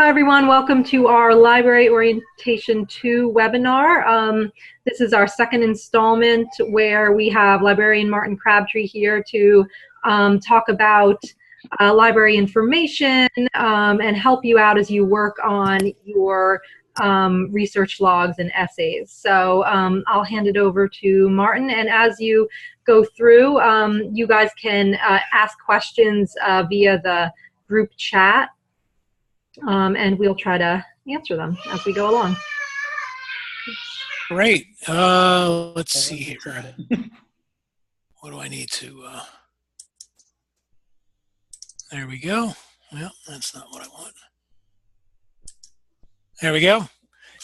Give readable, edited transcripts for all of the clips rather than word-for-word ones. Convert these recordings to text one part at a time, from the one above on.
Hi, everyone. Welcome to our Library Orientation 2 webinar. This is our second installment where we have librarian Martin Crabtree here to talk about library information and help you out as you work on your research logs and essays. So I'll hand it over to Martin, and as you go through, you guys can ask questions via the group chat. And we'll try to answer them as we go along. Great. Let's see here. What do I need to? There we go. Well, that's not what I want. There we go.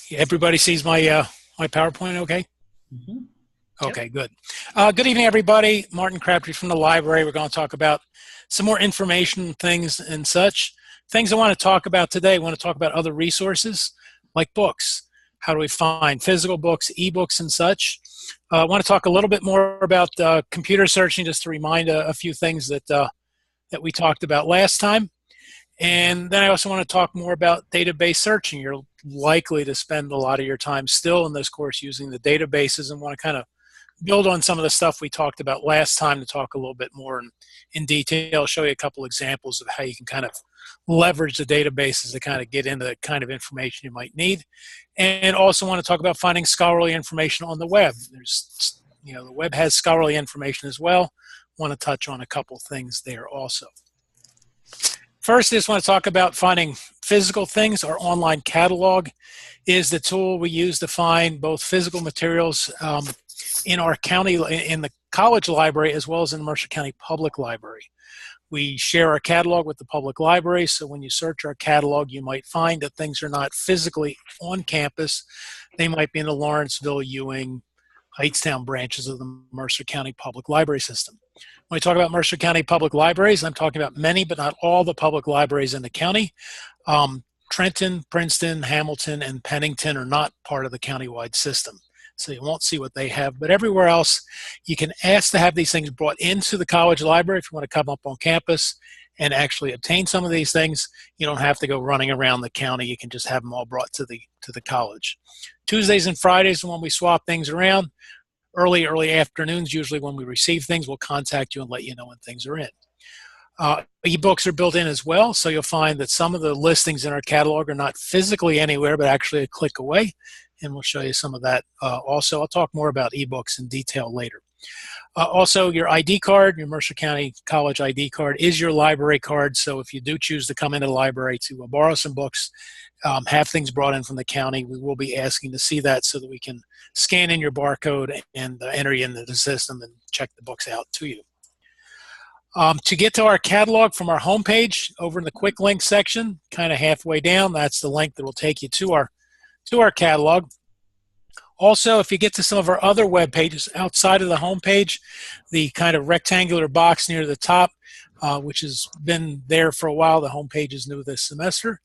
Everybody sees my my PowerPoint. Okay. Mm-hmm. Okay. Yep. Good. Good evening, everybody. Martin Crabtree from the library. We're going to talk about some more information, things, and such. Things I want to talk about today. I want to talk about other resources like books. How do we find physical books, ebooks, and such? I want to talk a little bit more about computer searching, just to remind a few things that that we talked about last time. And then I also want to talk more about database searching. You're likely to spend a lot of your time still in this course using the databases, and want to kind of build on some of the stuff we talked about last time to talk a little bit more in detail, show you a couple examples of how you can kind of leverage the databases to kind of get into the kind of information you might need. And also want to talk about finding scholarly information on the web. There's, the web has scholarly information as well. Want to touch on a couple things there also. First, I just want to talk about finding physical things. Our online catalog is the tool we use to find both physical materials in our county, in the college library, as well as in the Mercer County Public Library. We share our catalog with the public library, so when you search our catalog, you might find that things are not physically on campus. They might be in the Lawrenceville, Ewing, Hightstown branches of the Mercer County Public Library system. When we talk about Mercer County Public Libraries, I'm talking about many, but not all the public libraries in the county. Trenton, Princeton, Hamilton, and Pennington are not part of the countywide system, so you won't see what they have. But everywhere else, you can ask to have these things brought into the college library if you want to come up on campus and actually obtain some of these things. You don't have to go running around the county. You can just have them all brought to the college. Tuesdays and Fridays are when we swap things around. Early afternoons, usually when we receive things, we'll contact you and let you know when things are in. Ebooks are built in as well, so you'll find that some of the listings in our catalog are not physically anywhere, but actually a click away. And we'll show you some of that also. I'll talk more about ebooks in detail later. Also, your ID card, your Mercer County College ID card, is your library card. So if you do choose to come into the library to borrow some books, have things brought in from the county, we will be asking to see that so that we can scan in your barcode and enter you into the system and check the books out to you. To get to our catalog from our homepage, over in the quick link section, kind of halfway down, that's the link that will take you to our catalog. Also, if you get to some of our other web pages outside of the home page, the kind of rectangular box near the top, which has been there for a while, the home page is new this semester,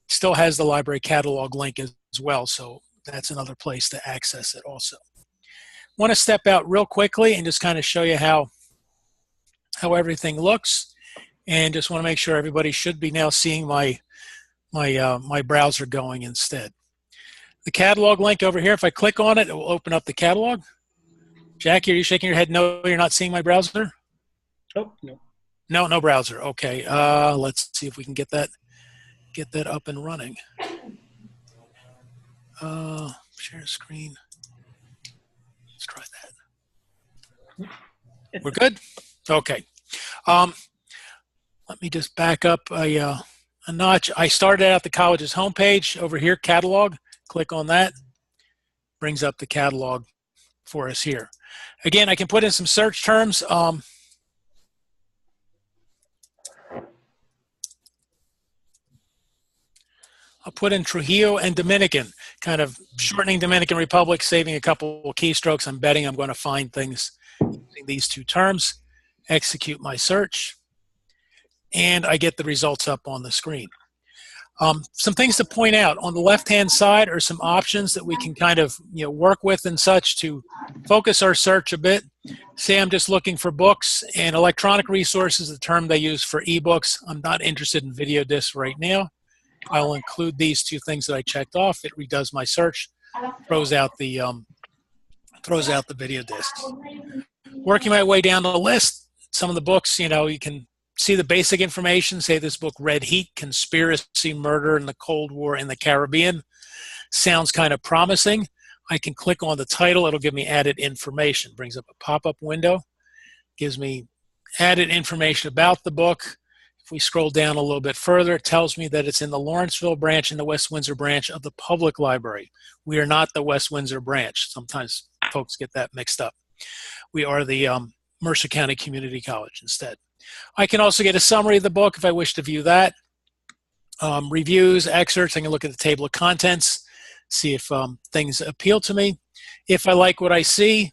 still has the library catalog link as well, so that's another place to access it also. Want to step out real quickly and just kind of show you how everything looks, and just want to make sure everybody should be now seeing my browser going instead. The catalog link over here, if I click on it, it will open up the catalog. Jackie, are you shaking your head no, you're not seeing my browser? Oh, no. No browser. Okay, let's see if we can get that up and running. Share screen. Let's try that. We're good? Okay. Let me just back up a notch. I started out the college's homepage over here, catalog. Click on that. Brings up the catalog for us here. Again, I can put in some search terms. I'll put in Trujillo and Dominican, kind of shortening Dominican Republic, saving a couple of keystrokes. I'm betting I'm going to find things using these two terms. Execute my search, and I get the results up on the screen. Some things to point out on the left-hand side are some options that we can kind of work with and such to focus our search a bit. Say I'm just looking for books, and electronic resources, the term they use for ebooks. I'm not interested in video discs right now. I'll include these two things that I checked off. It redoes my search, throws out the video discs. Working my way down the list, some of the books, you know, you can see the basic information. Say this book, Red Heat: Conspiracy, Murder in the Cold War in the Caribbean. Sounds kind of promising. I can click on the title. It'll give me added information. Brings up a pop-up window. Gives me added information about the book. If we scroll down a little bit further, it tells me that it's in the Lawrenceville branch and the West Windsor branch of the public library. We are not the West Windsor branch. Sometimes folks get that mixed up. We are the Mercer County Community College instead. I can also get a summary of the book if I wish to view that. Reviews, excerpts, I can look at the table of contents, see if things appeal to me. If I like what I see,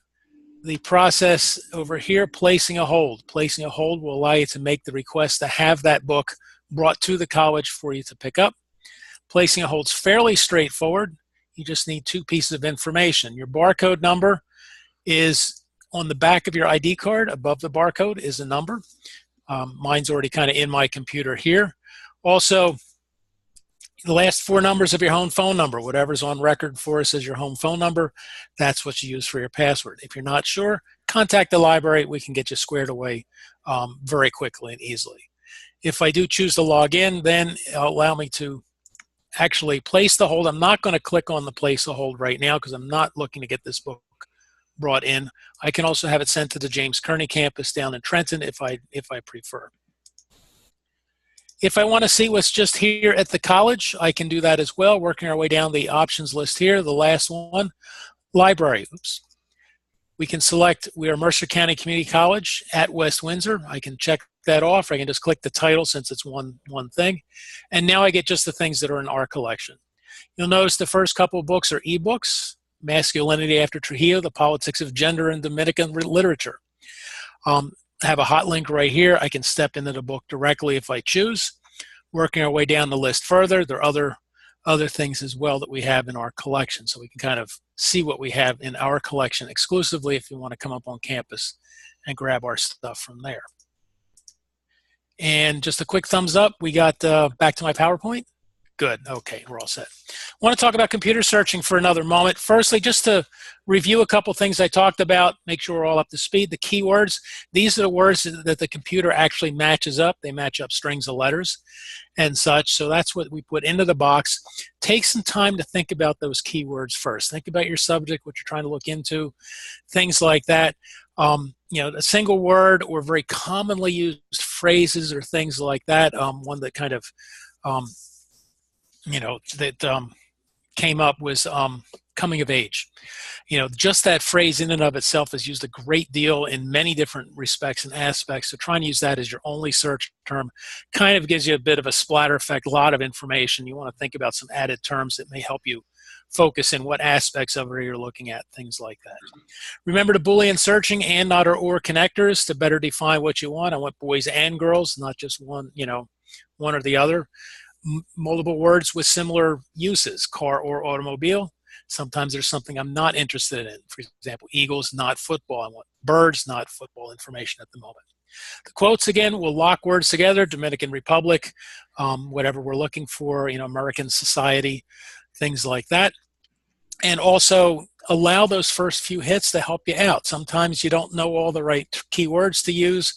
the process over here, placing a hold. Placing a hold will allow you to make the request to have that book brought to the college for you to pick up. Placing a hold is fairly straightforward. You just need two pieces of information. Your barcode number is on the back of your ID card. Above the barcode is a number. Mine's already kind of in my computer here. Also, the last four numbers of your home phone number, whatever's on record for us as your home phone number, that's what you use for your password. If you're not sure, contact the library. We can get you squared away very quickly and easily. If I do choose to log in, then it'll allow me to actually place the hold. I'm not going to click on the place a hold right now because I'm not looking to get this book brought in. I can also have it sent to the James Kearney campus down in Trenton if I prefer. If I want to see what's just here at the college, I can do that as well, working our way down the options list here. The last one, library. Oops. We can select, we are Mercer County Community College at West Windsor. I can check that off. I can just click the title since it's one thing. And now I get just the things that are in our collection. You'll notice the first couple of books are ebooks, Masculinity After Trujillo, The Politics of Gender in Dominican Literature. I have a hot link right here. I can step into the book directly if I choose. Working our way down the list further, there are other things as well that we have in our collection. So we can kind of see what we have in our collection exclusively if you want to come up on campus and grab our stuff from there. And just a quick thumbs up. We got back to my PowerPoint. Good. Okay, we're all set. I want to talk about computer searching for another moment. Firstly, just to review a couple things I talked about, make sure we're all up to speed. The keywords, these are the words that the computer actually matches up. They match up strings of letters and such. So that's what we put into the box. Take some time to think about those keywords first. Think about your subject, what you're trying to look into, things like that. You know, a single word or very commonly used phrases or things like that. One that kind of you know, that came up was coming of age. You know, just that phrase in and of itself is used a great deal in many different respects and aspects. So trying to use that as your only search term kind of gives you a bit of a splatter effect, a lot of information. You want to think about some added terms that may help you focus in what aspects of it you're looking at, things like that. Remember the Boolean searching and, not, or connectors to better define what you want. I want boys and girls, not just one, you know, one or the other. Multiple words with similar uses, car or automobile. Sometimes there's something I'm not interested in. For example, Eagles, not football. I want birds, not football information at the moment. The quotes, again, will lock words together, Dominican Republic, whatever we're looking for, you know, American society, things like that. And also allow those first few hits to help you out. Sometimes you don't know all the right keywords to use,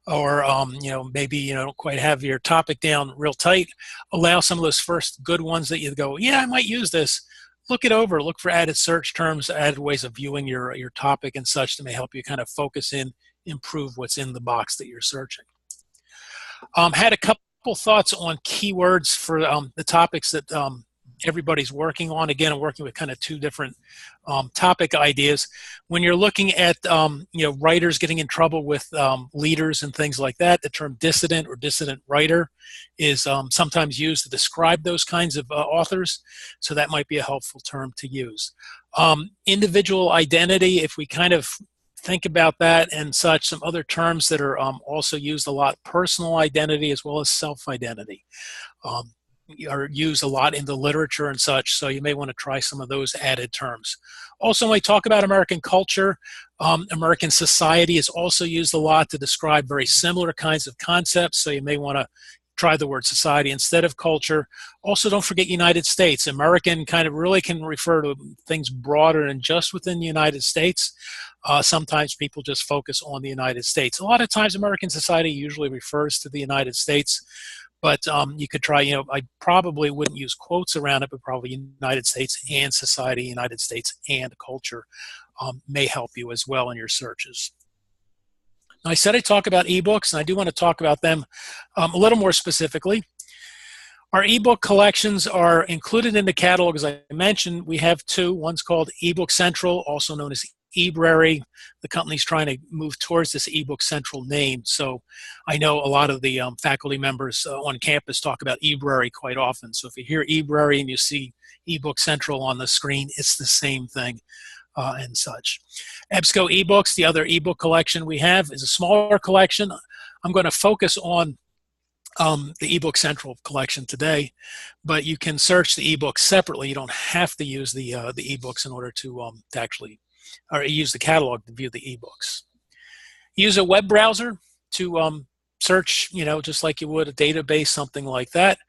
or you know, maybe you don't quite have your topic down real tight. Allow some of those first good ones that you go, yeah, I might use this. Look it over. Look for added search terms, added ways of viewing your topic and such that may help you kind of focus in, improve what's in the box that you're searching. Had a couple thoughts on keywords for the topics that everybody's working on. Again, I'm working with kind of two different topic ideas. When you're looking at you know, writers getting in trouble with leaders and things like that, the term dissident or dissident writer is sometimes used to describe those kinds of authors. So that might be a helpful term to use. Individual identity, if we kind of think about that and such, some other terms that are also used a lot, personal identity as well as self-identity. Are used a lot in the literature and such, so you may want to try some of those added terms. Also, when we talk about American culture, American society is also used a lot to describe very similar kinds of concepts, so you may want to try the word society instead of culture. Also, don't forget United States. American kind of really can refer to things broader than just within the United States. Sometimes people just focus on the United States. A lot of times American society usually refers to the United States, but you could try, I probably wouldn't use quotes around it, but probably United States and society, United States and culture may help you as well in your searches. Now, I said I'd talk about ebooks, and I do want to talk about them a little more specifically. Our ebook collections are included in the catalog. As I mentioned, we have two. One's called eBook Central, also known as eBrary. The company's trying to move towards this eBook Central name. So I know a lot of the faculty members on campus talk about eBrary quite often. So if you hear eBrary and you see eBook Central on the screen, it's the same thing and such. EBSCO eBooks, the other ebook collection we have, is a smaller collection. I'm going to focus on the eBook Central collection today, but you can search the ebooks separately. You don't have to use the ebooks in order to actually, or use the catalog to view the ebooks. Use a web browser to search, just like you would a database, something like that.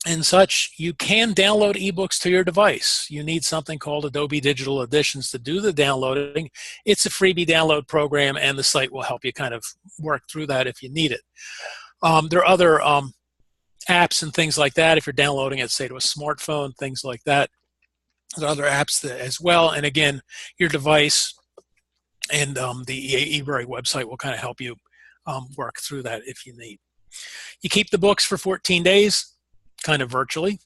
And such. You can download ebooks to your device. You need something called Adobe Digital Editions to do the downloading. It's a freebie download program, and the site will help you kind of work through that if you need it. There are other apps and things like that. If you're downloading it, say, to a smartphone, things like that. There are other apps as well. And again, your device and the eBrary website will kind of help you work through that if you need. You keep the books for 14 days. Kind of virtually.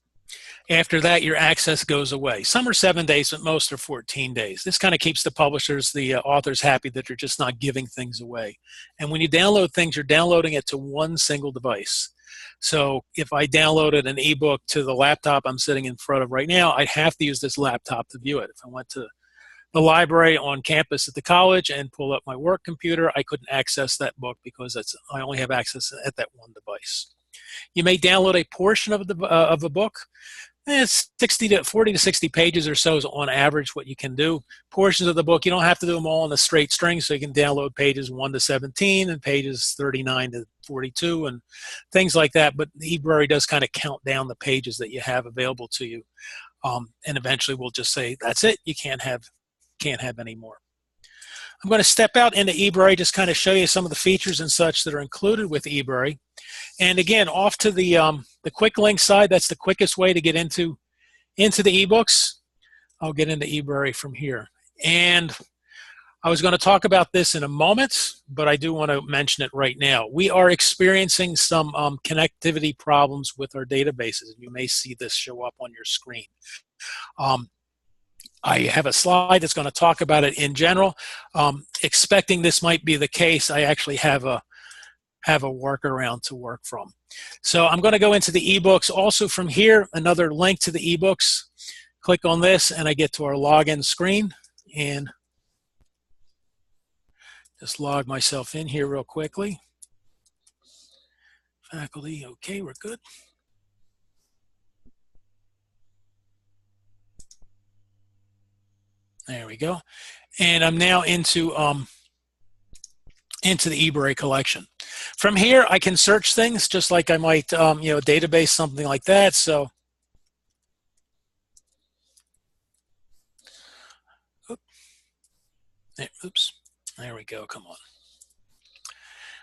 After that, your access goes away. Some are 7 days, but most are 14 days. This kind of keeps the publishers, the authors happy that you're just not giving things away. And when you download things, you're downloading it to one single device. So if I downloaded an ebook to the laptop I'm sitting in front of right now, I'd have to use this laptop to view it. If I went to the library on campus at the college and pull up my work computer, I couldn't access that book because I only have access at that one device. You may download a portion of a book. It's 40 to 60 pages or so is on average what you can do. Portions of the book, you don't have to do them all in a straight string, so you can download pages 1 to 17 and pages 39 to 42 and things like that. But the eBrary does kind of count down the pages that you have available to you, and eventually we'll just say that's it. You can't have any more. I'm going to step out into eBrary, just kind of show you some of the features and such that are included with eBrary. And again, off to the quick link side, that's the quickest way to get into the ebooks. I'll get into eBrary from here. And I was going to talk about this in a moment, but I do want to mention it right now. We are experiencing some connectivity problems with our databases. You may see this show up on your screen. I have a slide that's going to talk about it in general. Expecting this might be the case, I actually have a workaround to work from. So I'm going to go into the ebooks. Also from here, another link to the ebooks. Click on this and I get to our login screen and just log myself in here real quickly. Faculty, okay, we're good. There we go. And I'm now into the eBrary collection. From here, I can search things just like I might, a database, something like that. So, oops, there we go, come on.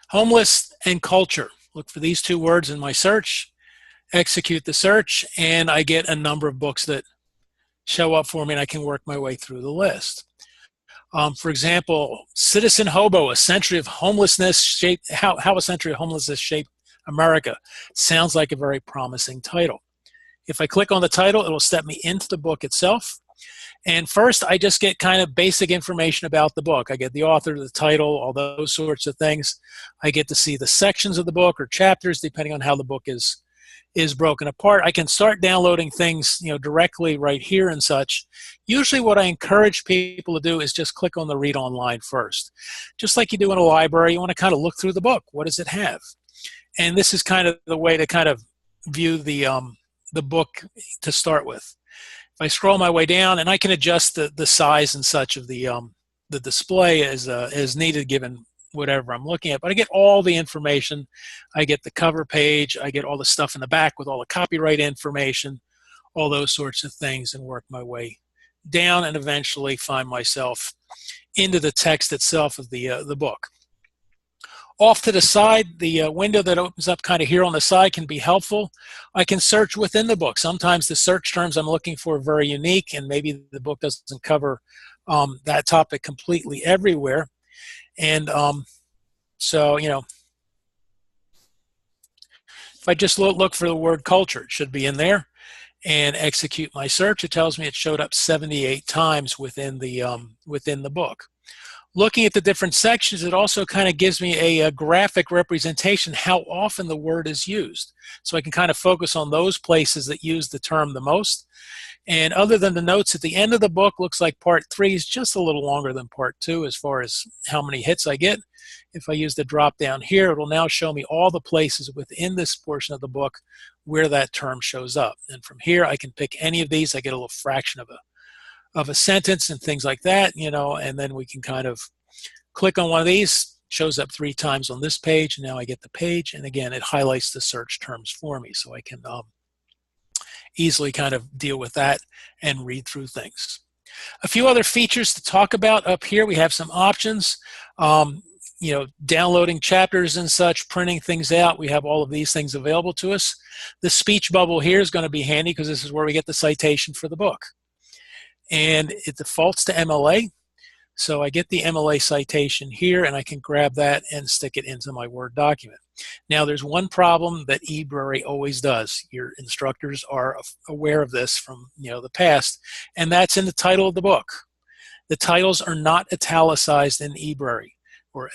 Homeless and culture. Look for these two words in my search, execute the search, and I get a number of books that show up for me, and I can work my way through the list. For example, Citizen Hobo, A Century of Homelessness How a Century of Homelessness Shaped America. Sounds like a very promising title. If I click on the title, it will step me into the book itself. And first, I just get kind of basic information about the book. I get the author, the title, all those sorts of things. I get to see the sections of the book or chapters, depending on how the book is broken apart. I can start downloading things, directly right here and such. Usually what I encourage people to do is just click on the read online first. Just like you do in a library, you want to kind of look through the book. What does it have? And this is kind of the way to kind of view the book to start with. If I scroll my way down, and I can adjust the size and such of the display as needed given whatever I'm looking at. But I get all the information. I get the cover page. I get all the stuff in the back with all the copyright information, all those sorts of things, and work my way down and eventually find myself into the text itself of the book. Off to the side, the window that opens up kind of here on the side can be helpful. I can search within the book. Sometimes the search terms I'm looking for are very unique, and maybe the book doesn't cover that topic completely everywhere. And so, you know, if I just look for the word culture, it should be in there, and execute my search. It tells me it showed up 78 times within the book. Looking at the different sections, it also kind of gives me a graphic representation how often the word is used. So I can kind of focus on those places that use the term the most. And other than the notes at the end of the book, looks like part 3 is just a little longer than part 2 as far as how many hits I get. If I use the drop down here, it will now show me all the places within this portion of the book where that term shows up. And from here, I can pick any of these. I get a little fraction of a sentence and things like that, you know, and then we can kind of click on one of these, shows up 3 times on this page, and now I get the page, and again, it highlights the search terms for me, so I can easily kind of deal with that and read through things. A few other features to talk about up here. We have some options, you know, downloading chapters and such, printing things out. We have all of these things available to us. The speech bubble here is going to be handy because this is where we get the citation for the book. And it defaults to MLA. So I get the MLA citation here, and I can grab that and stick it into my Word document. Now, there's one problem that eBrary always does. Your instructors are aware of this from, you know, the past, and that's in the title of the book. The titles are not italicized in eBrary or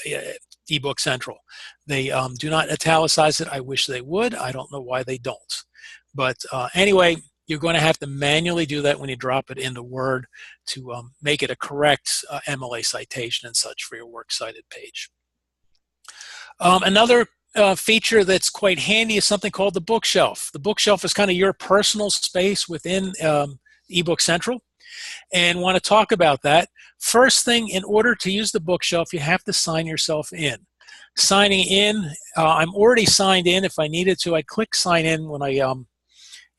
eBook Central. They do not italicize it. I wish they would. I don't know why they don't. But anyway, you're going to have to manually do that when you drop it into Word to make it a correct MLA citation and such for your works cited page. Another feature that's quite handy is something called the bookshelf. The bookshelf is kind of your personal space within eBook Central, and want to talk about that. First thing, in order to use the bookshelf, you have to sign yourself in. Signing in, I'm already signed in. If I needed to, I'd click sign in when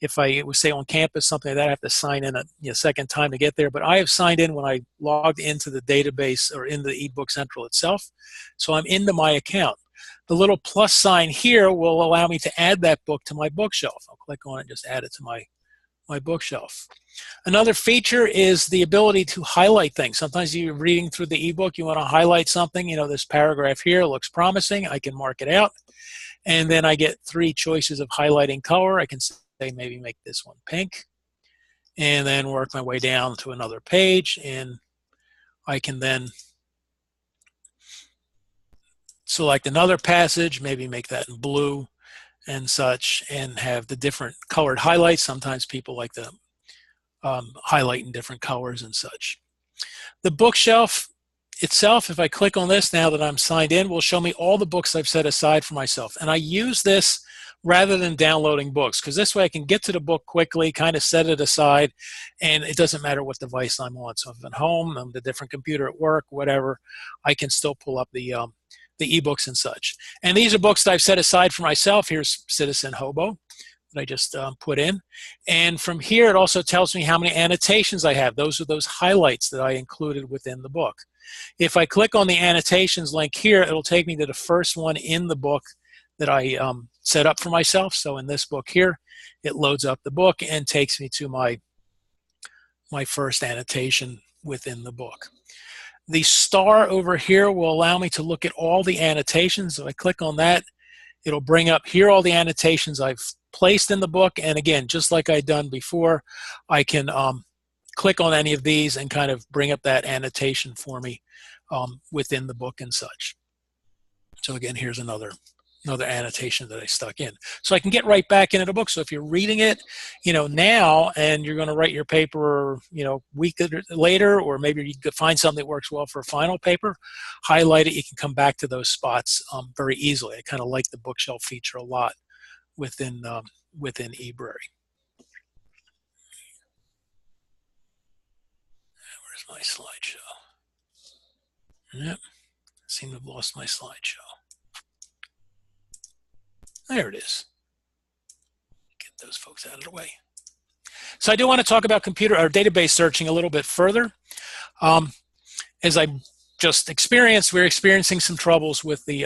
if I was, say, on campus, something like that, I have to sign in a second time to get there. But I have signed in when I logged into the database or in the eBook Central itself. So I'm into my account. The little plus sign here will allow me to add that book to my bookshelf. I'll click on it and just add it to my bookshelf. Another feature is the ability to highlight things. Sometimes you're reading through the ebook, you want to highlight something. You know, this paragraph here looks promising. I can mark it out. And then I get 3 choices of highlighting color. I can say maybe make this one pink, and then work my way down to another page, and I can then select another passage, maybe make that in blue and such, and have the different colored highlights. Sometimes people like to highlight in different colors and such. The bookshelf itself, if I click on this now that I'm signed in, will show me all the books I've set aside for myself. And I use this rather than downloading books, because this way I can get to the book quickly, kind of set it aside, and it doesn't matter what device I'm on. So if I'm at home, I'm on a different computer at work, whatever, I can still pull up the ebooks and such. And these are books that I've set aside for myself. Here's Citizen Hobo that I just put in. And from here, it also tells me how many annotations I have. Those are those highlights that I included within the book. If I click on the annotations link here, it'll take me to the first one in the book that I set up for myself. So in this book here, it loads up the book and takes me to my first annotation within the book. The star over here will allow me to look at all the annotations. If I click on that, it'll bring up here all the annotations I've placed in the book. And again, just like I'd done before, I can click on any of these and kind of bring up that annotation for me within the book and such. So again, here's another annotation that I stuck in. So I can get right back into the book. So if you're reading it, you know, now, and you're going to write your paper, you know, a week later, or maybe you could find something that works well for a final paper, highlight it, you can come back to those spots very easily. I kind of like the bookshelf feature a lot within eBrary. Where's my slideshow? Yep. seem to have lost my slideshow. There it is. Get those folks out of the way. So I do want to talk about computer or database searching a little bit further. As I just experienced, we're experiencing some troubles with the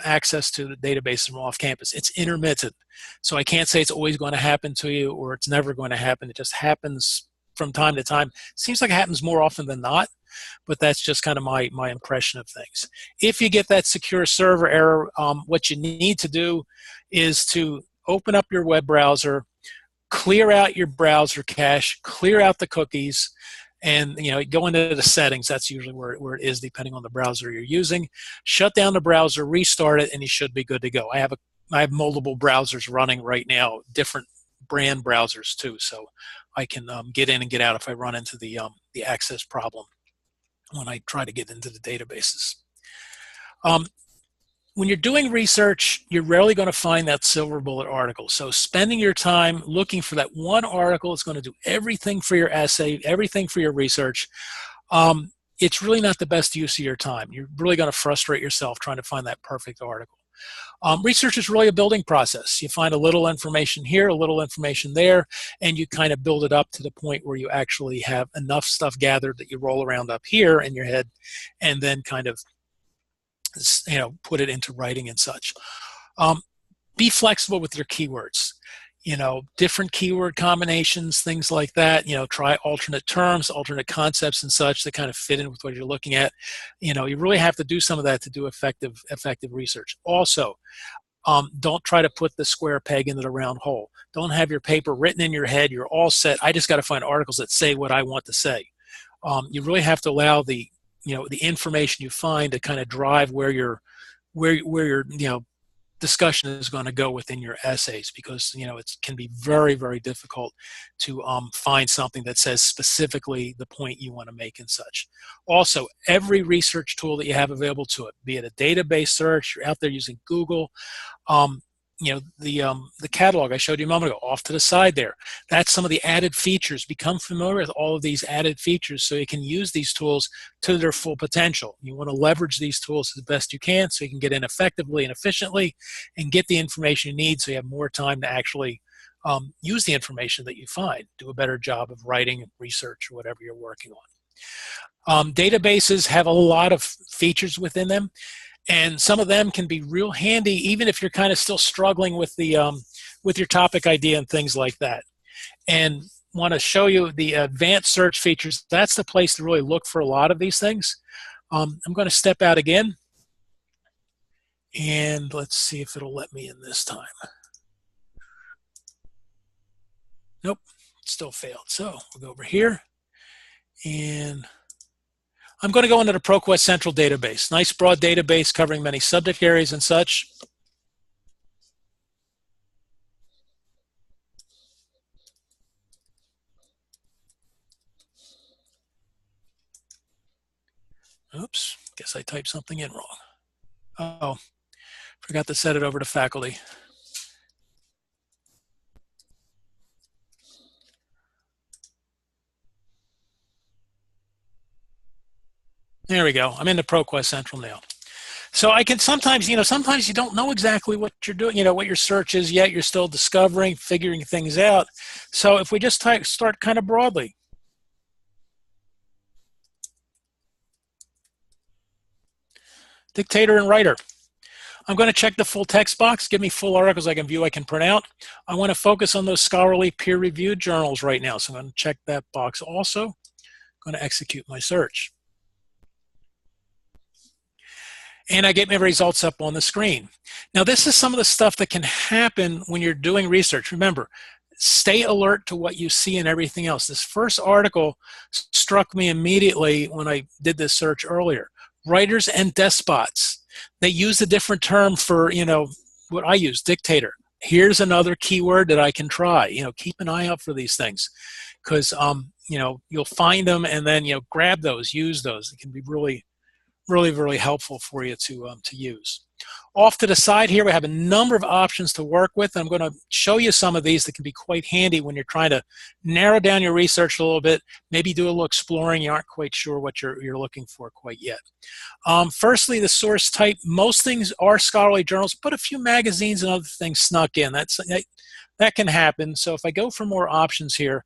access to the database from off campus. It's intermittent, so I can't say it's always going to happen to you or it's never going to happen. It just happens from time to time. Seems like it happens more often than not, but that's just kind of my impression of things. If you get that secure server error, what you need to do is to open up your web browser, clear out your browser cache, clear out the cookies, and go into the settings. That's usually where it is, depending on the browser you're using. Shut down the browser, restart it, and you should be good to go. I have multiple browsers running right now, different brand browsers too, so I can get in and get out if I run into the access problem when I try to get into the databases. When you're doing research, you're rarely going to find that silver bullet article. So spending your time looking for that one article is going to do everything for your essay, everything for your research. It's really not the best use of your time. You're really going to frustrate yourself trying to find that perfect article. Research is really a building process. You find a little information here, a little information there, and you kind of build it up to the point where you actually have enough stuff gathered that you roll around up here in your head and then kind of put it into writing and such. Be flexible with your keywords. Different keyword combinations, things like that. Try alternate terms, alternate concepts and such that kind of fit in with what you're looking at. You really have to do some of that to do effective research. Also, don't try to put the square peg into the round hole. Don't have your paper written in your head. You're all set. I just got to find articles that say what I want to say. You really have to allow the information you find to kind of drive where your discussion is going to go within your essays, because it can be very, very difficult to find something that says specifically the point you want to make and such. Also, every research tool that you have available to it, be it a database search, you're out there using Google, the catalog I showed you a moment ago off to the side there, that's some of the added features. Become familiar with all of these added features so you can use these tools to their full potential. You want to leverage these tools as best you can so you can get in effectively and efficiently and get the information you need so you have more time to actually use the information that you find, do a better job of writing and research or whatever you're working on. Databases have a lot of features within them, and some of them can be real handy even if you're kind of still struggling with the with your topic idea and things like that. And want to show you the advanced search features. That's the place to really look for a lot of these things. I'm going to step out again, and let's see if it'll let me in this time. Nope, it still failed. So we'll go over here, and I'm going to go into the ProQuest Central database. Nice broad database covering many subject areas and such. Oops, guess I typed something in wrong. Oh, forgot to set it over to faculty. There we go. I'm into ProQuest Central now. So I can sometimes you don't know exactly what you're doing, what your search is yet. You're still discovering, figuring things out. So if we just start kind of broadly. Dictator and writer. I'm going to check the full text box. Give me full articles I can view, I can print out. I want to focus on those scholarly peer-reviewed journals right now. So I'm going to check that box also. I'm going to execute my search. And I get my results up on the screen. Now, this is some of the stuff that can happen when you're doing research. Remember, stay alert to what you see and everything else. This first article struck me immediately when I did this search earlier. Writers and despots. They use a different term for, what I use, dictator. Here's another keyword that I can try. Keep an eye out for these things because, you'll find them and then, grab those, use those. It can be really, really, really helpful for you to use. Off to the side here, we have a number of options to work with. I'm going to show you some of these that can be quite handy when you're trying to narrow down your research a little bit, maybe do a little exploring. You aren't quite sure what you're looking for quite yet. Firstly, the source type. Most things are scholarly journals, but a few magazines and other things snuck in. That can happen. So if I go for more options here,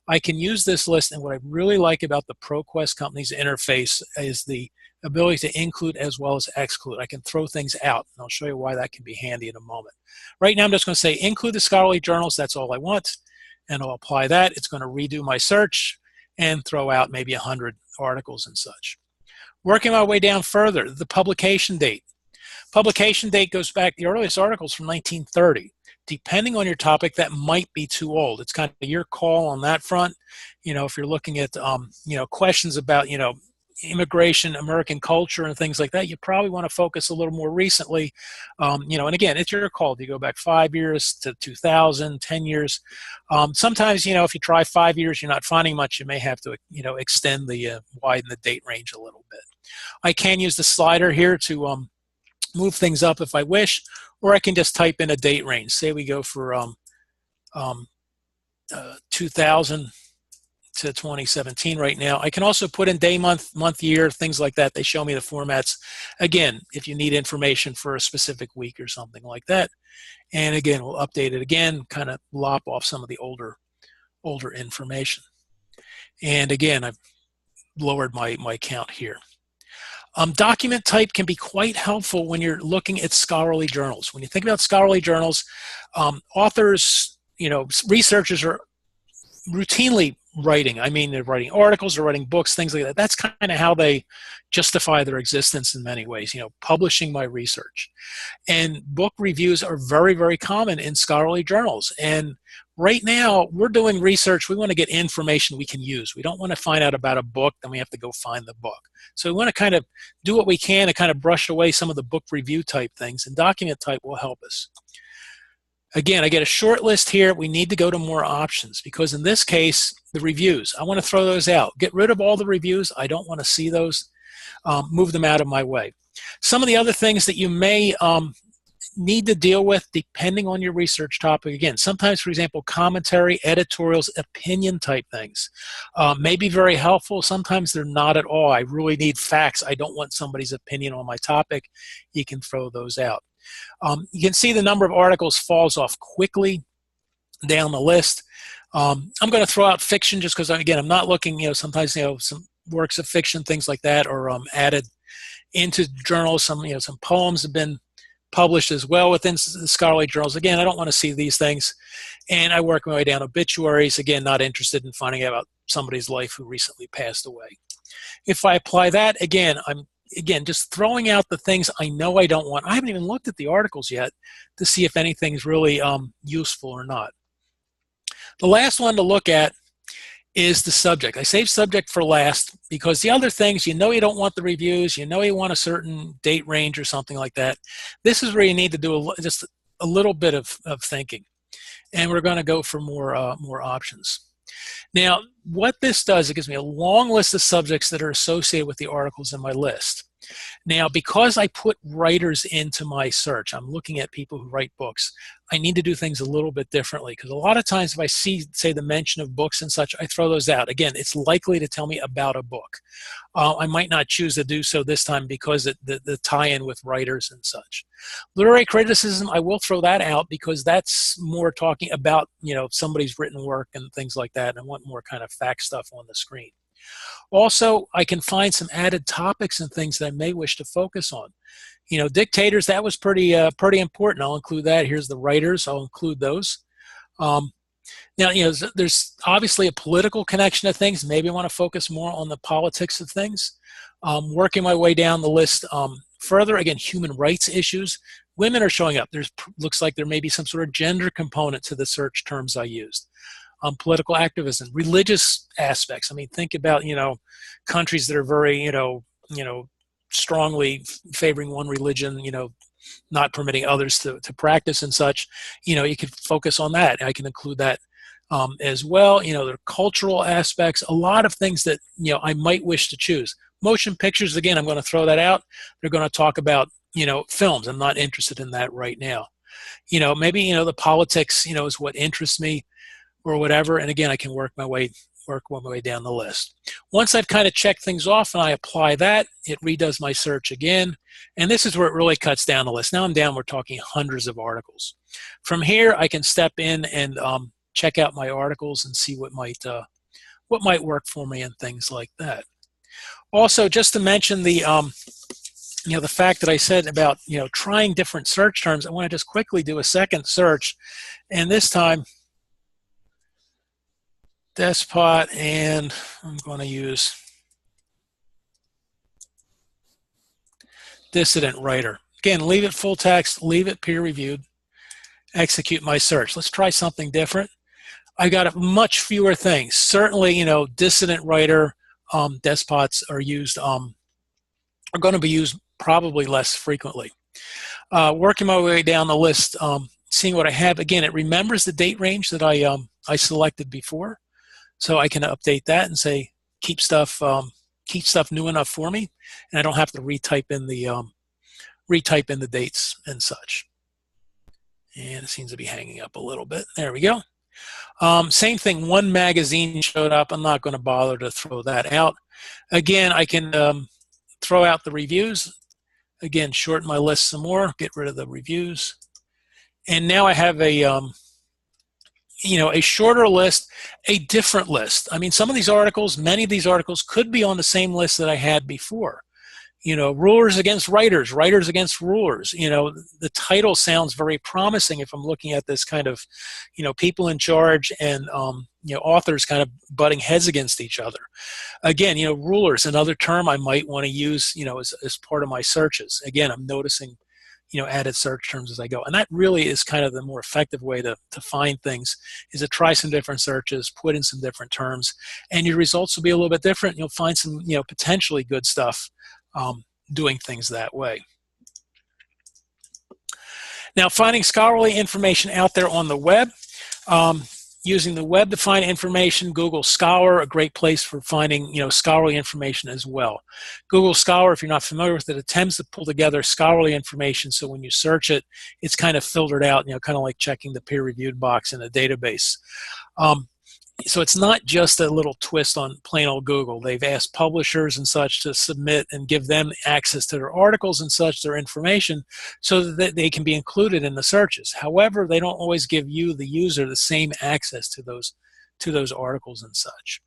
I can use this list, and what I really like about the ProQuest company's interface is the ability to include as well as exclude. I can throw things out, and I'll show you why that can be handy in a moment. Right now I'm just going to say include the scholarly journals. That's all I want, and I'll apply that. It's going to redo my search and throw out maybe 100 articles and such. Working my way down further, the publication date. Publication date goes back, the earliest articles from 1930. Depending on your topic, that might be too old. It's kind of your call on that front. If you're looking at, questions about, immigration, American culture, and things like that, you probably want to focus a little more recently. And again, it's your call. Do you go back 5 years to 2000, 10 years? Sometimes, if you try 5 years, you're not finding much. You may have to, extend widen the date range a little bit. I can use the slider here to move things up if I wish, or I can just type in a date range. Say we go for 2000 to 2017 right now. I can also put in day, month, year, things like that. They show me the formats. Again, if you need information for a specific week or something like that. And again, we'll update it again, kind of lop off some of the older information. And again, I've lowered my count here. Document type can be quite helpful when you're looking at scholarly journals. When you think about scholarly journals, authors, researchers are routinely writing. I mean, they're writing articles, they're writing books, things like that. That's kind of how they justify their existence in many ways, publishing my research. And book reviews are very, very common in scholarly journals. And right now, we're doing research. We want to get information we can use. We don't want to find out about a book, then we have to go find the book. So we want to kind of do what we can to kind of brush away some of the book review type things, and document type will help us. Again, I get a short list here. We need to go to more options because in this case, the reviews, I want to throw those out. Get rid of all the reviews. I don't want to see those. Move them out of my way. Some of the other things that you may need to deal with depending on your research topic. Again, sometimes, for example, commentary, editorials, opinion type things may be very helpful. Sometimes they're not at all. I really need facts. I don't want somebody's opinion on my topic. You can throw those out. You can see the number of articles falls off quickly down the list. I'm going to throw out fiction just because, again, I'm not looking, sometimes, some works of fiction, things like that, are added into journals. Some poems have been published as well within the scholarly journals. Again, I don't want to see these things. And I work my way down obituaries. Again, not interested in finding out about somebody's life who recently passed away. If I apply that, again, I'm just throwing out the things I know I don't want. I haven't even looked at the articles yet to see if anything's really useful or not. The last one to look at is the subject. I save subject for last because the other things, you don't want the reviews, you want a certain date range or something like that. This is where you need to do just a little bit of thinking. And we're going to go for more options. Now, what this does, it gives me a long list of subjects that are associated with the articles in my list. Now, because I put writers into my search, I'm looking at people who write books, I need to do things a little bit differently because a lot of times if I see, say, the mention of books and such, I throw those out. Again, it's likely to tell me about a book. I might not choose to do so this time because the tie-in with writers and such. Literary criticism, I will throw that out because that's more talking about, somebody's written work and things like that, and I want more kind of fact stuff on the screen. Also, I can find some added topics and things that I may wish to focus on. Dictators, that was pretty important. I'll include that. Here's the writers. I'll include those. Now, there's obviously a political connection to things. Maybe I want to focus more on the politics of things. Working my way down the list further, again, human rights issues. Women are showing up. Looks like there may be some sort of gender component to the search terms I used. Political activism, religious aspects. I mean, think about, countries that are very, strongly favoring one religion, not permitting others to practice and such. You could focus on that. I can include that as well. There are cultural aspects, a lot of things that, I might wish to choose. Motion pictures, again, I'm going to throw that out. They're going to talk about films. I'm not interested in that right now. Maybe, the politics, is what interests me or whatever. And again, I can work my way down the list. Once I've kind of checked things off and I apply that, it redoes my search again. And this is where it really cuts down the list. Now we're talking hundreds of articles. From here, I can step in and check out my articles and see what might work for me and things like that. Also, just to mention the fact that I said about, trying different search terms, I want to just quickly do a second search. And this time, despot, and I'm going to use dissident writer. Again, leave it full text, leave it peer-reviewed, execute my search. Let's try something different. I got much fewer things. Certainly, dissident writer, despots are going to be used probably less frequently. Working my way down the list, seeing what I have. Again, it remembers the date range that I selected before. So I can update that and say keep stuff new enough for me, and I don't have to retype in the dates and such. And it seems to be hanging up a little bit. There we go. Same thing. One magazine showed up. I'm not going to bother to throw that out. Again, I can throw out the reviews. Again, shorten my list some more. Get rid of the reviews, and now I have a shorter list, a different list. I mean, many of these articles could be on the same list that I had before. Rulers against writers, writers against rulers. The title sounds very promising if I'm looking at this kind of, people in charge and, authors kind of butting heads against each other. Again, rulers, another term I might want to use, as part of my searches. Again, I'm noticing added search terms as I go. And that really is kind of the more effective way to find things, is to try some different searches, put in some different terms, and your results will be a little bit different. You'll find some, potentially good stuff doing things that way. Now, finding scholarly information out there on the web. Using the web to find information, Google Scholar, a great place for finding, scholarly information as well. Google Scholar, if you're not familiar with it, attempts to pull together scholarly information, so when you search it, it's kind of filtered out, kind of like checking the peer-reviewed box in a database. So it's not just a little twist on plain old Google. They've asked publishers and such to submit and give them access to their articles and such, their information, so that they can be included in the searches. However, they don't always give you, the user, the same access to those articles and such.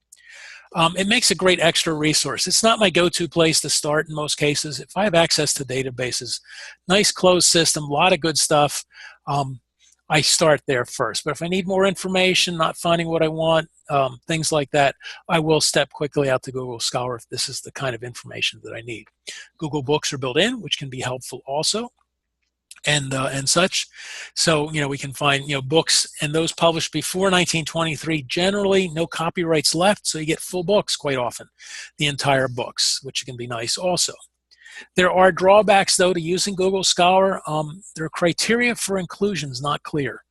It makes a great extra resource. It's not my go-to place to start in most cases. If I have access to databases, nice closed system, a lot of good stuff, I start there first. But if I need more information, not finding what I want, things like that, I will step quickly out to Google Scholar if this is the kind of information that I need. Google Books are built in, which can be helpful also, and such. So, we can find, books, and those published before 1923, generally no copyrights left, so you get full books quite often, the entire books, which can be nice also. There are drawbacks, though, to using Google Scholar. Their criteria for inclusion is not clear.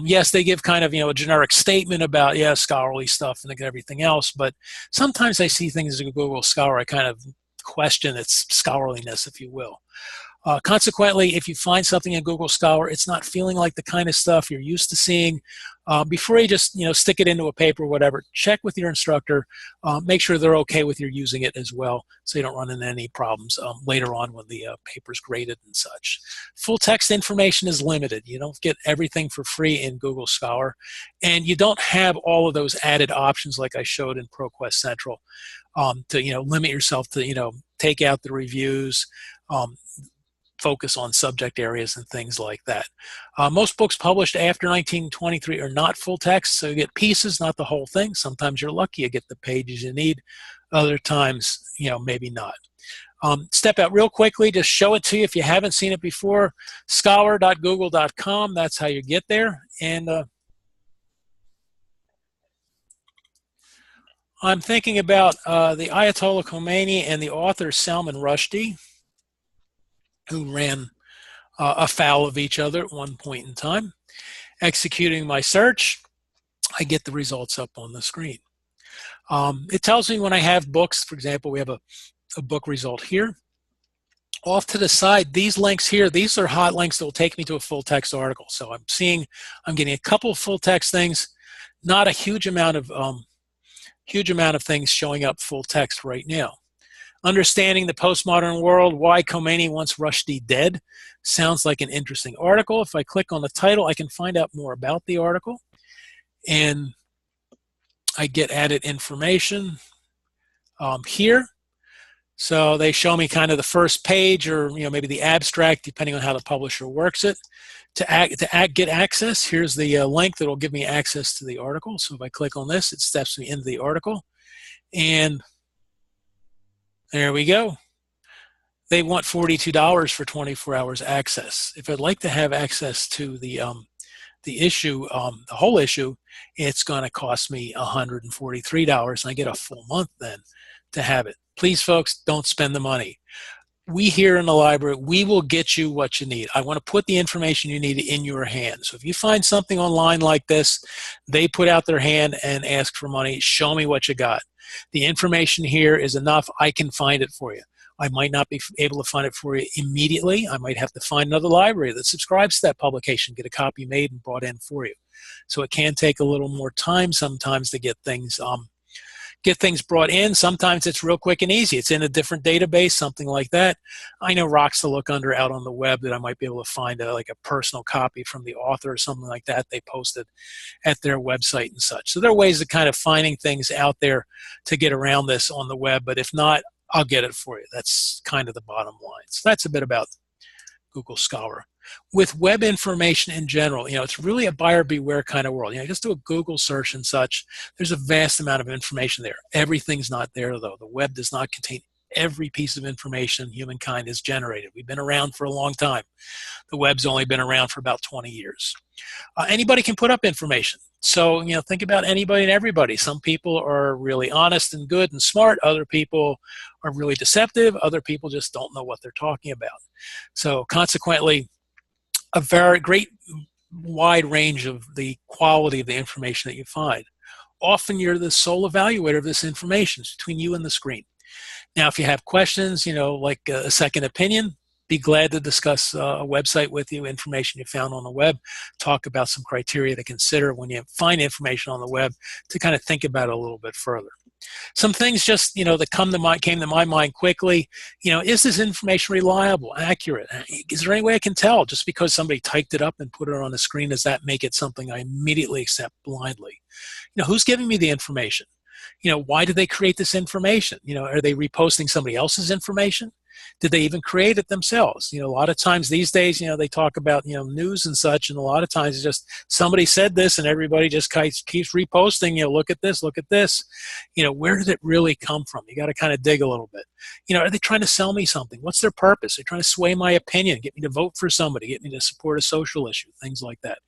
Yes, they give kind of, a generic statement about, scholarly stuff and everything else, but sometimes I see things in Google Scholar, I kind of question its scholarliness, if you will. Consequently, if you find something in Google Scholar, it's not feeling like the kind of stuff you're used to seeing, before you just stick it into a paper or whatever, check with your instructor, make sure they're okay with your using it as well, so you don't run into any problems later on when the paper's graded and such. Full text information is limited. You don't get everything for free in Google Scholar, and you don't have all of those added options like I showed in ProQuest Central to limit yourself to take out the reviews, focus on subject areas and things like that. Most books published after 1923 are not full text, so you get pieces, not the whole thing. Sometimes you're lucky, you get the pages you need. Other times, maybe not. Step out real quickly, just show it to you if you haven't seen it before. Scholar.google.com, that's how you get there. And I'm thinking about the Ayatollah Khomeini and the author Salman Rushdie, who ran afoul of each other at one point in time. Executing my search, I get the results up on the screen. It tells me when I have books. For example, we have a book result here. Off to the side, these links here, these are hot links that will take me to a full text article. So I'm getting a couple of full text things, not a huge amount of things showing up full text right now. Understanding the Postmodern World, Why Khomeini Wants Rushdie Dead. Sounds like an interesting article. If I click on the title, I can find out more about the article. And I get added information here. So they show me kind of the first page, or maybe the abstract, depending on how the publisher works it. To get access, here's the link that will give me access to the article. So if I click on this, it steps me into the article. And there we go. They want $42 for 24 hours access. If I'd like to have access to the issue, the whole issue, it's going to cost me $143, and I get a full month then to have it. Please, folks, don't spend the money. We here in the library, we will get you what you need. I want to put the information you need in your hands. So if you find something online like this, they put out their hand and ask for money. Show me what you got. The information here is enough. I can find it for you. I might not be able to find it for you immediately. I might have to find another library that subscribes to that publication, get a copy made and brought in for you. So it can take a little more time sometimes to get things brought in. Sometimes it's real quick and easy. It's in a different database, something like that. I know rocks to look under out on the web that I might be able to find like a personal copy from the author or something like that they posted at their website and such. So there are ways of kind of finding things out there to get around this on the web, but if not, I'll get it for you. That's kind of the bottom line. So that's a bit about Google Scholar. With web information in general, it's really a buyer beware kind of world. Just do a Google search and such. There's a vast amount of information there. Everything's not there, though. The web does not contain every piece of information humankind has generated. We've been around for a long time. The web's only been around for about 20 years. Anybody can put up information. So, think about anybody and everybody. Some people are really honest and good and smart. Other people are really deceptive. Other people just don't know what they're talking about. So, consequently, a very great wide range of the quality of the information that you find. Often you're the sole evaluator of this information. It's between you and the screen. Now, if you have questions, like a second opinion, be glad to discuss a website with you, information you found on the web, talk about some criteria to consider when you find information on the web to kind of think about it a little bit further. Some things just, that came to my mind quickly, is this information reliable, accurate? Is there any way I can tell just because somebody typed it up and put it on the screen, does that make it something I immediately accept blindly? Who's giving me the information? Why did they create this information? Are they reposting somebody else's information? Did they even create it themselves? A lot of times these days, they talk about, news and such, and a lot of times it's just somebody said this and everybody just keeps reposting, look at this, look at this. Where did it really come from? You got to kind of dig a little bit. Are they trying to sell me something? What's their purpose? They're trying to sway my opinion, get me to vote for somebody, get me to support a social issue, things like that.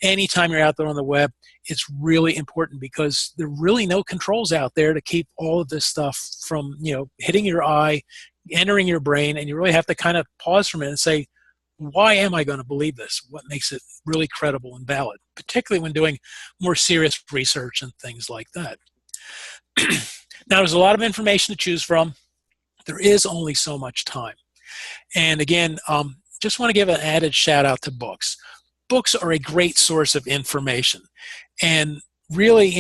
Anytime you're out there on the web, it's really important because there are really no controls out there to keep all of this stuff from, hitting your eye, entering your brain, and you really have to kind of pause for a minute and say, why am I going to believe this? What makes it really credible and valid, particularly when doing more serious research and things like that. Now, there's a lot of information to choose from. There is only so much time. And again, just want to give an added shout out to books. Books are a great source of information. And really,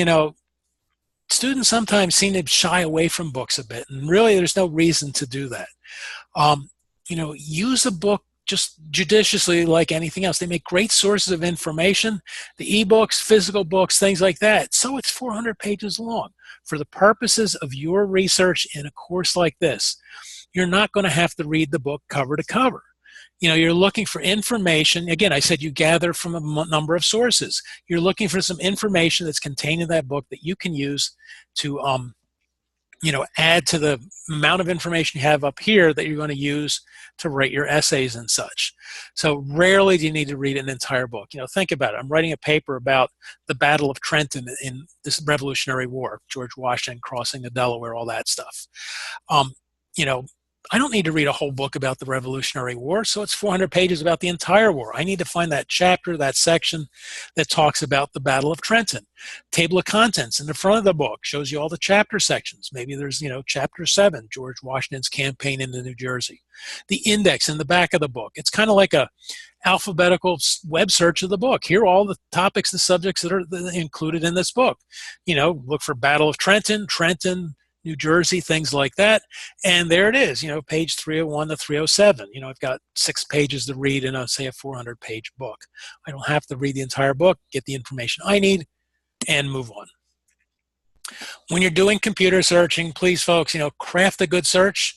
students sometimes seem to shy away from books a bit, and really there's no reason to do that. Use a book just judiciously like anything else. They make great sources of information, the ebooks, physical books, things like that. So it's 400 pages long. For the purposes of your research in a course like this, you're not going to have to read the book cover to cover. You're looking for information. Again, I said you gather from a number of sources. You're looking for some information that's contained in that book that you can use to, add to the amount of information you have up here that you're going to use to write your essays and such. So rarely do you need to read an entire book. Think about it. I'm writing a paper about the Battle of Trenton in this Revolutionary War, George Washington crossing the Delaware, all that stuff. I don't need to read a whole book about the Revolutionary War, so it's 400 pages about the entire war. I need to find that chapter, that section that talks about the Battle of Trenton. Table of contents in the front of the book shows you all the chapter sections. Maybe there's, chapter 7, George Washington's campaign into New Jersey. The index in the back of the book. It's kind of like a alphabetical web search of the book. Here are all the topics and subjects that are included in this book. Look for Battle of Trenton, New Jersey, things like that. And there it is, page 301 to 307. I've got 6 pages to read in, say, a 400-page book. I don't have to read the entire book, get the information I need, and move on. When you're doing computer searching, please, folks, craft a good search.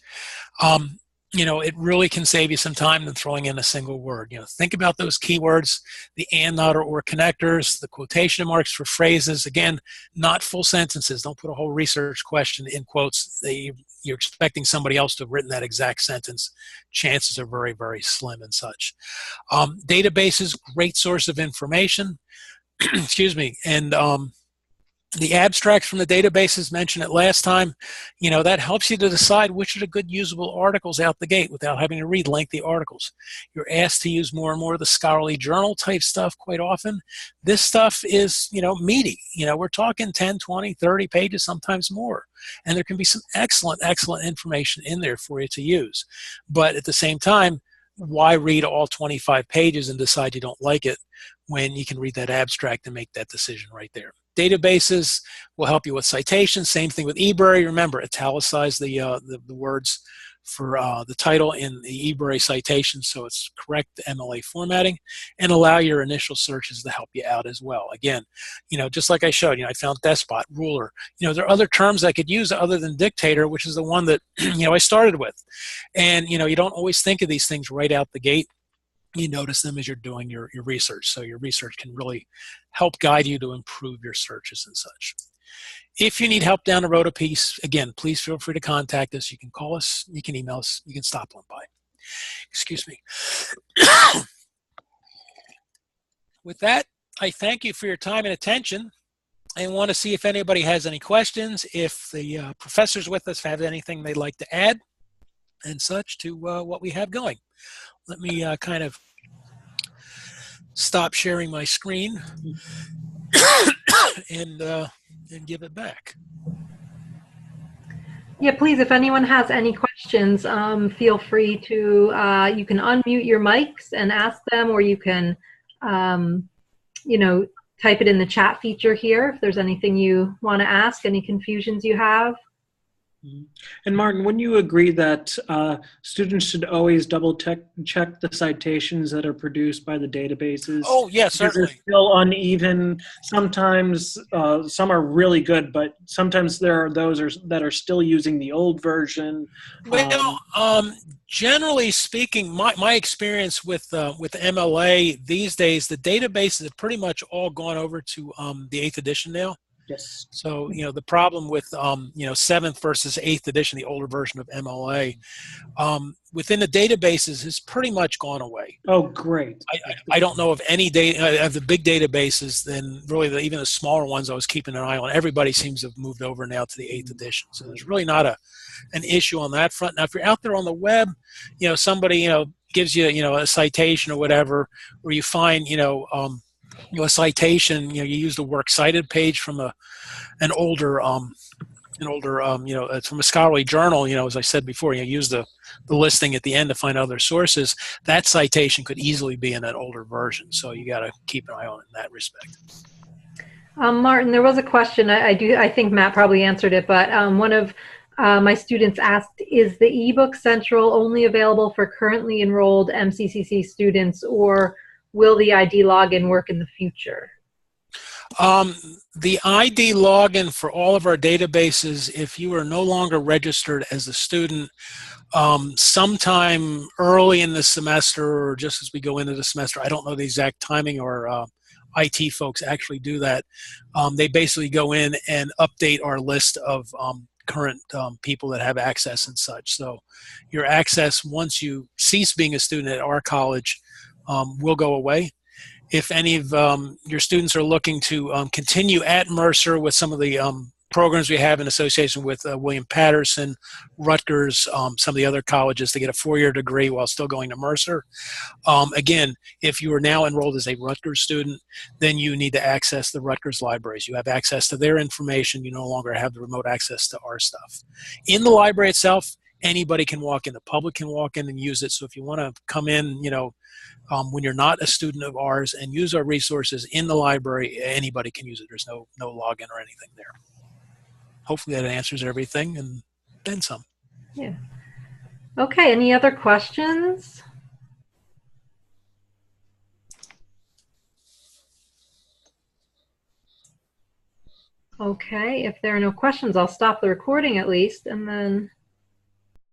It really can save you some time than throwing in a single word. Think about those keywords, the and, not, or connectors, the quotation marks for phrases. Again, not full sentences. Don't put a whole research question in quotes. You're expecting somebody else to have written that exact sentence. Chances are very, very slim and such. Databases, great source of information. Excuse me. And the abstracts from the databases, mentioned it last time, that helps you to decide which are the good usable articles out the gate without having to read lengthy articles. You're asked to use more and more of the scholarly journal type stuff quite often. This stuff is, meaty. We're talking 10, 20, 30 pages, sometimes more. And there can be some excellent, excellent information in there for you to use. But at the same time, why read all 25 pages and decide you don't like it when you can read that abstract and make that decision right there? Databases will help you with citations. Same thing with eBury. Remember, italicize the words for the title in the eBury citation so it's correct MLA formatting, and allow your initial searches to help you out as well. Again, just like I showed, I found despot, ruler. There are other terms I could use other than dictator, which is the one that I started with. And you don't always think of these things right out the gate. You notice them as you're doing your research. So your research can really help guide you to improve your searches and such. If you need help down the road a piece, again, please feel free to contact us. You can call us, you can email us, you can stop on by. Excuse me. With that, I thank you for your time and attention. I want to see if anybody has any questions, if the professors with us have anything they'd like to add and such to what we have going. Let me kind of stop sharing my screen and give it back. Yeah, please, if anyone has any questions, feel free to, you can unmute your mics and ask them, or you can, type it in the chat feature here if there's anything you want to ask, any confusions you have. And Martin, wouldn't you agree that students should always double check the citations that are produced by the databases? Oh, yes, certainly. They're still uneven. Sometimes some are really good, but sometimes there are those that are still using the old version. Well, generally speaking, my experience with MLA these days, the databases have pretty much all gone over to the 8th edition now. Yes. So, the problem with, 7th versus 8th edition, the older version of MLA, within the databases has pretty much gone away. Oh, great. I don't know of any data, of the big databases, then really even the smaller ones I was keeping an eye on. Everybody seems to have moved over now to the 8th edition. So there's really not an issue on that front. Now, if you're out there on the web, somebody, gives you, a citation or whatever, or you find, a citation, you use the works cited page from an older, from a scholarly journal, as I said before, use the listing at the end to find other sources. That citation could easily be in that older version. So you got to keep an eye on it in that respect. Martin, there was a question. I think Matt probably answered it, but one of my students asked, is the eBook Central only available for currently enrolled MCCC students, or will the ID login work in the future? The ID login for all of our databases, if you are no longer registered as a student, sometime early in the semester or just as we go into the semester, I don't know the exact timing, or IT folks actually do that. They basically go in and update our list of current people that have access and such. So your access, once you cease being a student at our college, will go away. If any of your students are looking to continue at Mercer with some of the programs we have in association with William Patterson, Rutgers, some of the other colleges to get a 4-year degree while still going to Mercer. Again, if you are now enrolled as a Rutgers student, then you need to access the Rutgers libraries. You have access to their information. You no longer have the remote access to our stuff. In the library itself, anybody can walk in. The public can walk in and use it. So if you want to come in, when you're not a student of ours and use our resources in the library, anybody can use it. There's no login or anything there. Hopefully that answers everything and then some. Yeah. Okay, any other questions? Okay, if there are no questions, I'll stop the recording at least, and then